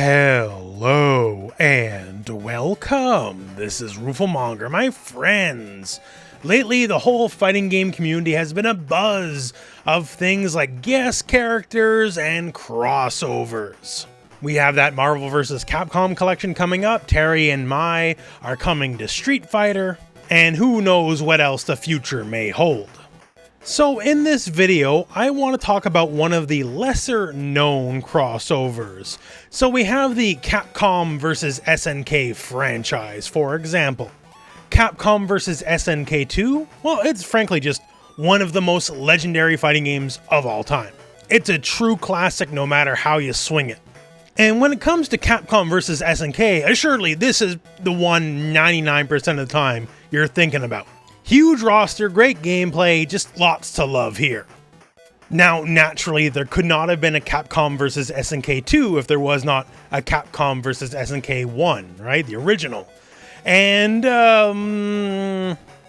Hello and welcome. This is Rooflemonger, my friends. Lately, the whole fighting game community has been a buzz of things like guest characters and crossovers. We have that Marvel vs. Capcom collection coming up, Terry and Mai are coming to Street Fighter, and who knows what else the future may hold. So in this video, I want to talk about one of the lesser known crossovers. So we have the Capcom vs. SNK franchise, for example. Capcom vs. SNK 2, well, it's frankly just one of the most legendary fighting games of all time. It's a true classic no matter how you swing it. And when it comes to Capcom vs. SNK, assuredly this is the one 99% of the time you're thinking about. Huge roster, great gameplay, just lots to love here. Now, naturally, there could not have been a Capcom vs. SNK 2 if there was not a Capcom vs. SNK 1, right? The original. And,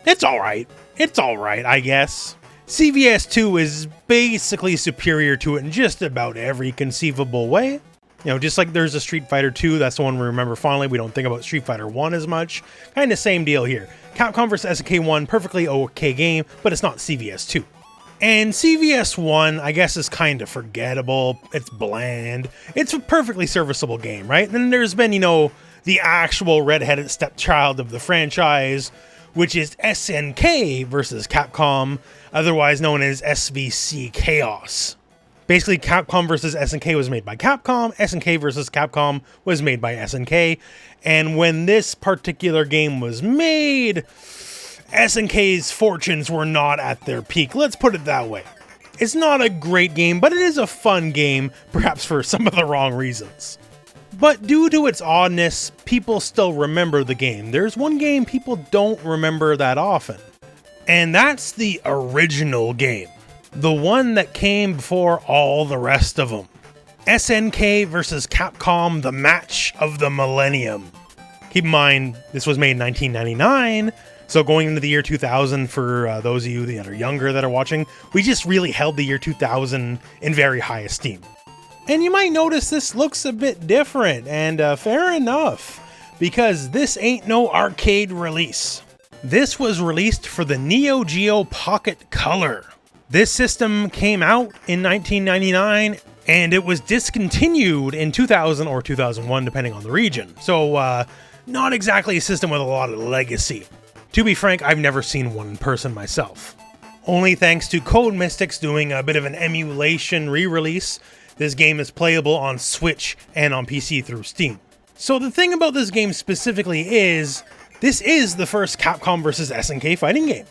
it's alright. It's alright, I guess. CVS 2 is basically superior to it in just about every conceivable way. You know, just like there's a Street Fighter 2, that's the one we remember fondly. We don't think about Street Fighter 1 as much. Kind of same deal here. Capcom vs. SNK 1, perfectly okay game, but it's not CVS 2. And CVS 1, I guess, is kind of forgettable. It's bland. It's a perfectly serviceable game, right? And then there's been, you know, the actual redheaded stepchild of the franchise, which is SNK vs. Capcom, otherwise known as SVC Chaos. Basically, Capcom vs. SNK was made by Capcom, SNK vs. Capcom was made by SNK, and when this particular game was made, SNK's fortunes were not at their peak, let's put it that way. It's not a great game, but it is a fun game, perhaps for some of the wrong reasons. But due to its oddness, people still remember the game. There's one game people don't remember that often, and that's the original game. The one that came before all the rest of them. SNK vs. Capcom, the match of the Millennium. Keep in mind, this was made in 1999, so going into the year 2000, for those of you that are younger that are watching, we just really held the year 2000 in very high esteem. And you might notice this looks a bit different, and fair enough, because this ain't no arcade release. This was released for the Neo Geo Pocket Color. This system came out in 1999, and it was discontinued in 2000 or 2001, depending on the region. So, not exactly a system with a lot of legacy. To be frank, I've never seen one in person myself. Only thanks to Code Mystics doing a bit of an emulation re-release, this game is playable on Switch and on PC through Steam. So the thing about this game specifically is, this is the first Capcom vs. SNK fighting game.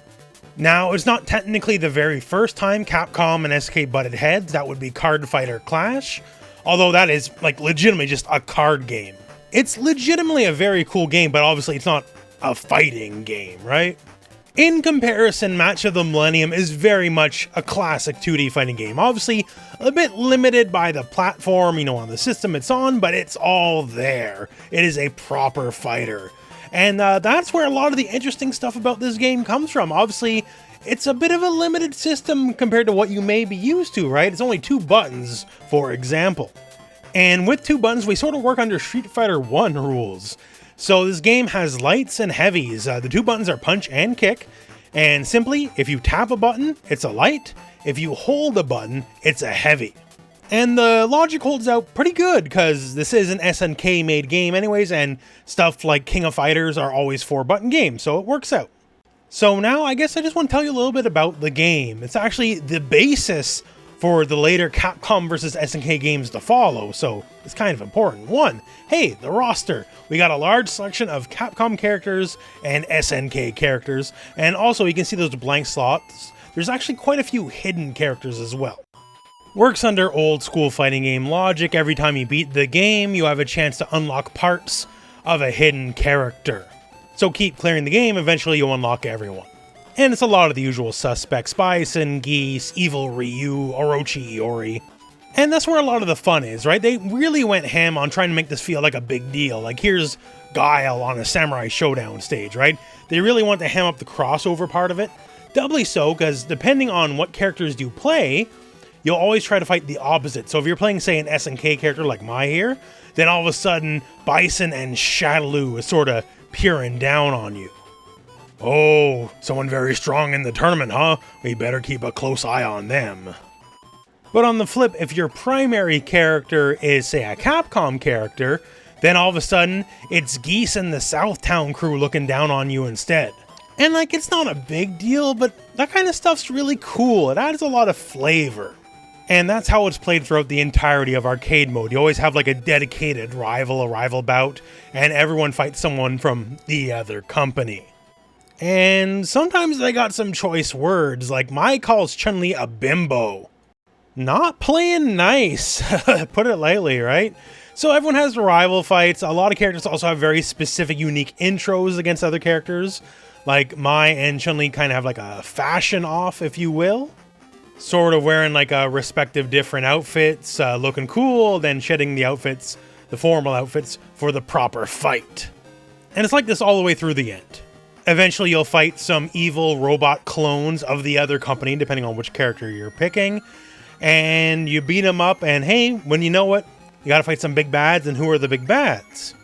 Now, it's not technically the very first time Capcom and SNK butted heads. That would be Card Fighter Clash, although that is, like, legitimately just a card game. It's legitimately a very cool game, but obviously it's not a fighting game, right? In comparison, Match of the Millennium is very much a classic 2D fighting game. Obviously, a bit limited by the platform, you know, on the system it's on, but it's all there. It is a proper fighter. And that's where a lot of the interesting stuff about this game comes from. Obviously, it's a bit of a limited system compared to what you may be used to, right? It's only 2 buttons, for example. And with 2 buttons, we sort of work under Street Fighter 1 rules. So this game has lights and heavies. The 2 buttons are punch and kick. And simply, if you tap a button, it's a light. If you hold a button, it's a heavy. And the logic holds out pretty good, because this is an SNK-made game anyways, and stuff like King of Fighters are always 4-button games, so it works out. So now, I guess I just want to tell you a little bit about the game. It's actually the basis for the later Capcom vs. SNK games to follow, so it's kind of important. 1, hey, the roster. We got a large selection of Capcom characters and SNK characters, and also you can see those blank slots. There's actually quite a few hidden characters as well. Works under old school fighting game logic. Every time you beat the game, you have a chance to unlock parts of a hidden character. So keep clearing the game, eventually you'll unlock everyone. And it's a lot of the usual suspects: Bison, Geese, Evil Ryu, Orochi Iori. And that's where a lot of the fun is, right? They really went ham on trying to make this feel like a big deal. Like, here's Guile on a Samurai Showdown stage, right? They really want to ham up the crossover part of it. Doubly so, because depending on what characters you play, you'll always try to fight the opposite. So if you're playing, say, an SNK character like my here, then all of a sudden, Bison and Shadaloo is sort of peering down on you. Oh, someone very strong in the tournament, huh? We better keep a close eye on them. But on the flip, if your primary character is, say, a Capcom character, then all of a sudden, it's Geese and the Southtown crew looking down on you instead. And like, it's not a big deal, but that kind of stuff's really cool. It adds a lot of flavor. And that's how it's played throughout the entirety of arcade mode. You always have like a dedicated rival bout, and everyone fights someone from the other company. And sometimes they got some choice words, like Mai calls Chun-Li a bimbo. Not playing nice, put it lightly, right? So everyone has rival fights. A lot of characters also have very specific, unique intros against other characters. Like Mai and Chun-Li kind of have like a fashion off, if you will. Sort of wearing like a respective different outfits, looking cool, then shedding the outfits, the formal outfits, for the proper fight. And it's like this all the way through the end. Eventually you'll fight some evil robot clones of the other company, depending on which character you're picking. And you beat them up, and hey, when you know it, you gotta fight some big bads, and who are the big bads?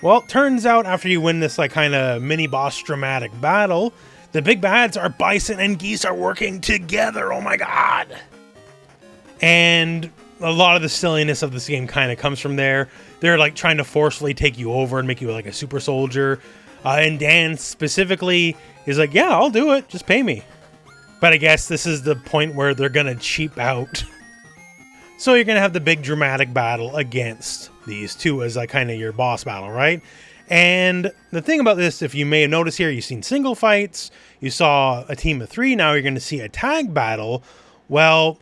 Well, it turns out after you win this like kind of mini-boss dramatic battle, the big bads are Bison and Geese are working together, oh my god! And a lot of the silliness of this game kind of comes from there. They're like trying to forcefully take you over and make you like a super soldier. And Dan specifically is like, yeah, I'll do it, just pay me. But I guess this is the point where they're gonna cheap out. So you're gonna have the big dramatic battle against these two as like kind of your boss battle, right? And the thing about this, if you may have noticed here, you've seen single fights, you saw a team of 3, now you're gonna see a tag battle. Well,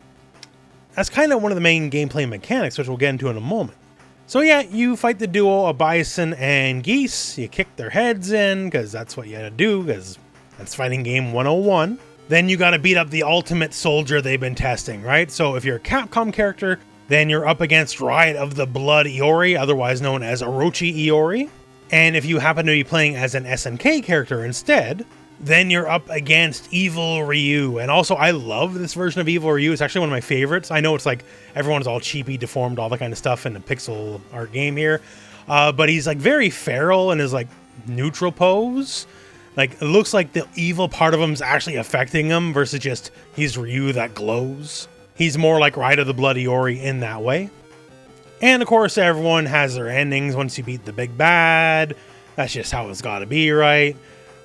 that's kind of one of the main gameplay mechanics, which we'll get into in a moment. So yeah, you fight the duo of Bison and Geese, you kick their heads in, because that's what you gotta do, because that's fighting game 101. Then you gotta beat up the ultimate soldier they've been testing, right? So if you're a Capcom character, then you're up against Riot of the Blood Iori, otherwise known as Orochi Iori. And if you happen to be playing as an SNK character instead, then you're up against Evil Ryu. And also, I love this version of Evil Ryu. It's actually one of my favorites. I know it's like, everyone's all cheapy, deformed, all that kind of stuff in the pixel art game here. But he's like very feral in his like neutral pose. Like, it looks like the evil part of him is actually affecting him versus just he's Ryu that glows. He's more like Ride of the Blood Iori in that way. And of course, everyone has their endings once you beat the big bad. That's just how it's gotta be, right?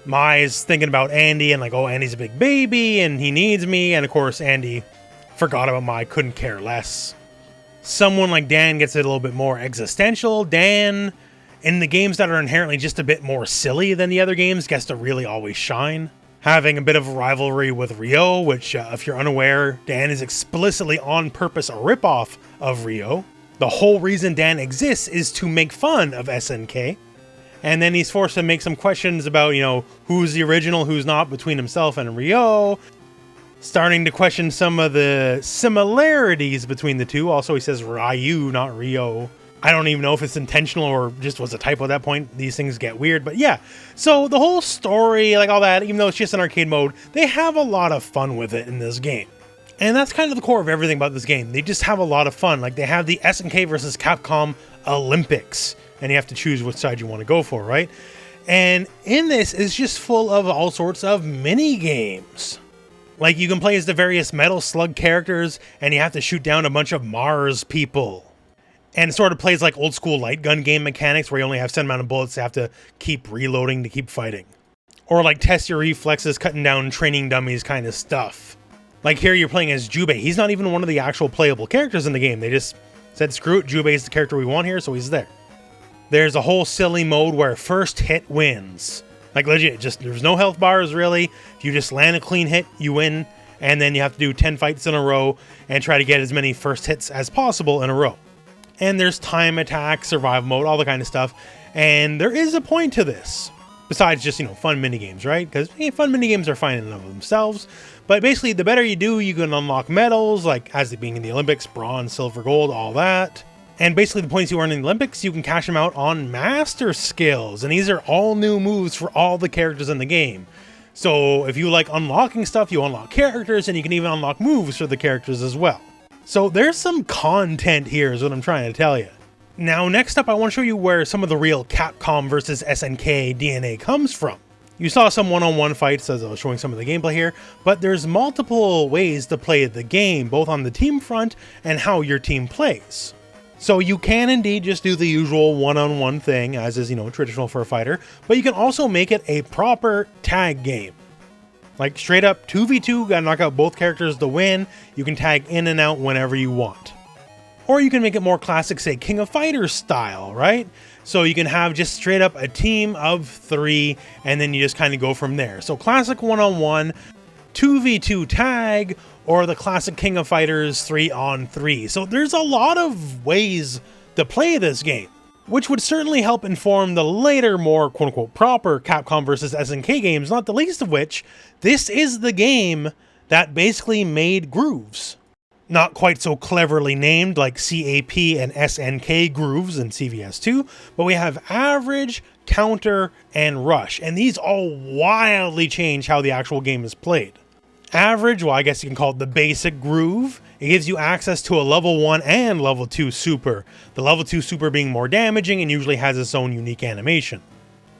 Mai's thinking about Andy and like, oh, Andy's a big baby and he needs me. And of course, Andy forgot about Mai, couldn't care less. Someone like Dan gets a little bit more existential. Dan, in the games that are inherently just a bit more silly than the other games, gets to really always shine. Having a bit of a rivalry with Ryo, which, if you're unaware, Dan is explicitly on purpose a ripoff of Ryo. The whole reason Dan exists is to make fun of SNK. And then he's forced to make some questions about, you know, who's the original, who's not, between himself and Ryo. Starting to question some of the similarities between the two. Also, he says Ryu, not Ryo. I don't even know if it's intentional or just was a typo at that point. These things get weird, but yeah. So the whole story, like all that, even though it's just an arcade mode, they have a lot of fun with it in this game. And that's kind of the core of everything about this game. They just have a lot of fun. Like, they have the SNK versus Capcom Olympics, and you have to choose which side you want to go for, right? And in this, it's just full of all sorts of mini games. Like, you can play as the various Metal Slug characters, and you have to shoot down a bunch of Mars people. And it sort of plays like old school light gun game mechanics where you only have a set amount of bullets, you have to keep reloading to keep fighting. Or like test your reflexes, cutting down training dummies kind of stuff. Like here you're playing as Jubei. He's not even one of the actual playable characters in the game. They just said, screw it, Jubei's the character we want here, so he's there. There's a whole silly mode where first hit wins. Like legit, just there's no health bars really. If you just land a clean hit, you win. And then you have to do 10 fights in a row and try to get as many first hits as possible in a row. And there's time attack, survival mode, all the kind of stuff. And there is a point to this. Besides just, you know, fun minigames, right? Because fun minigames are fine in and of themselves. But basically, the better you do, you can unlock medals, like as it being in the Olympics, bronze, silver, gold, all that. And basically, the points you earn in the Olympics, you can cash them out on master skills. And these are all new moves for all the characters in the game. So if you like unlocking stuff, you unlock characters, and you can even unlock moves for the characters as well. So there's some content here is what I'm trying to tell you. Now next up I want to show you where some of the real Capcom versus SNK DNA comes from. You saw some one-on-one fights as I was showing some of the gameplay here, but there's multiple ways to play the game, both on the team front and how your team plays. So you can indeed just do the usual one-on-one thing, as is, traditional for a fighter, but you can also make it a proper tag game. Like straight up 2v2, gotta knock out both characters to win. You can tag in and out whenever you want. Or you can make it more classic, say, King of Fighters style, right? So you can have just straight up a team of 3, and then you just kind of go from there. So classic one-on-one, 2v2 tag, or the classic King of Fighters 3-on-3. So there's a lot of ways to play this game, which would certainly help inform the later, more quote-unquote proper Capcom versus SNK games, not the least of which, this is the game that basically made Grooves. Not quite so cleverly named like CAP and SNK Grooves in CVS2, but we have Average, Counter, and Rush, and these all wildly change how the actual game is played. Average, well, I guess you can call it the basic groove. It gives you access to a level 1 and level 2 super, the level 2 super being more damaging and usually has its own unique animation,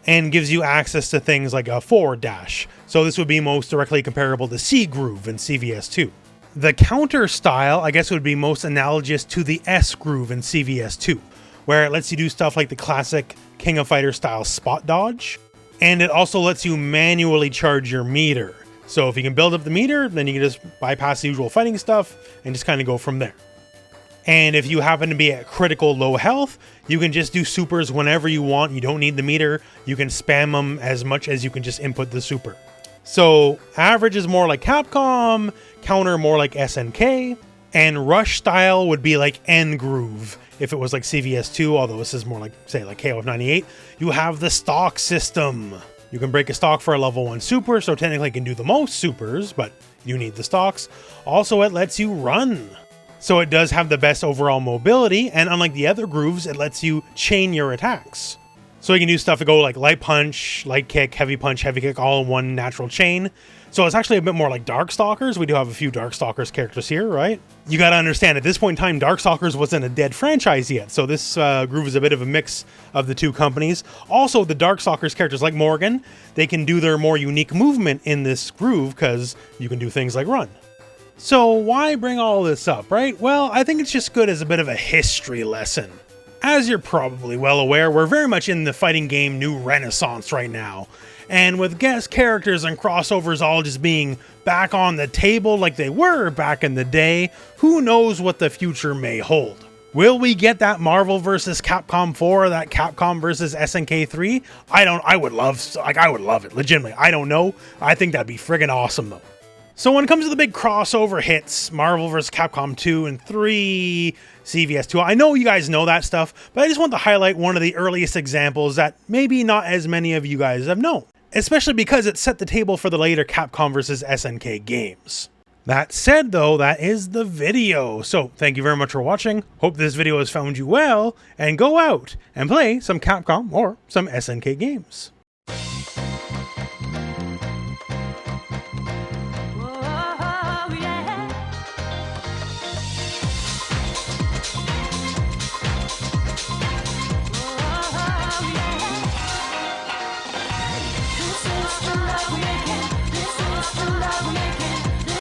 and gives you access to things like a forward dash, so this would be most directly comparable to C Groove in CVS2. The counter style, I guess, would be most analogous to the S Groove in CVS2, where it lets you do stuff like the classic King of Fighters style spot dodge, and it also lets you manually charge your meter. So if you can build up the meter, then you can just bypass the usual fighting stuff and just kind of go from there. And if you happen to be at critical low health, you can just do supers whenever you want. You don't need the meter. You can spam them as much as you can just input the super. So Average is more like Capcom, Counter more like SNK, and Rush style would be like N Groove if it was like CVS2, although this is more like, say, like KOF98. You have the stock system. You can break a stock for a level 1 super, so technically it can do the most supers, but you need the stocks. Also, it lets you run. So it does have the best overall mobility, and unlike the other grooves, it lets you chain your attacks. So you can do stuff to go like light punch, light kick, heavy punch, heavy kick, all in one natural chain. So it's actually a bit more like Darkstalkers. We do have a few Darkstalkers characters here, right? You gotta understand, at this point in time, Darkstalkers wasn't a dead franchise yet, so this groove is a bit of a mix of the two companies. Also, the Darkstalkers characters like Morgan, they can do their more unique movement in this groove because you can do things like run. So why bring all this up, right? Well, I think it's just good as a bit of a history lesson. As you're probably well aware, we're very much in the fighting game new renaissance right now. And with guest characters and crossovers all just being back on the table like they were back in the day, who knows what the future may hold. Will we get that Marvel vs. Capcom 4, that Capcom vs. SNK 3? I would love it, legitimately. I don't know. I think that'd be friggin' awesome though. So when it comes to the big crossover hits, Marvel vs. Capcom 2 and 3, CVS2, I know you guys know that stuff, but I just want to highlight one of the earliest examples that maybe not as many of you guys have known, especially because it set the table for the later Capcom vs. SNK games. That said though, that is the video, so thank you very much for watching, hope this video has found you well, and go out and play some Capcom or some SNK games.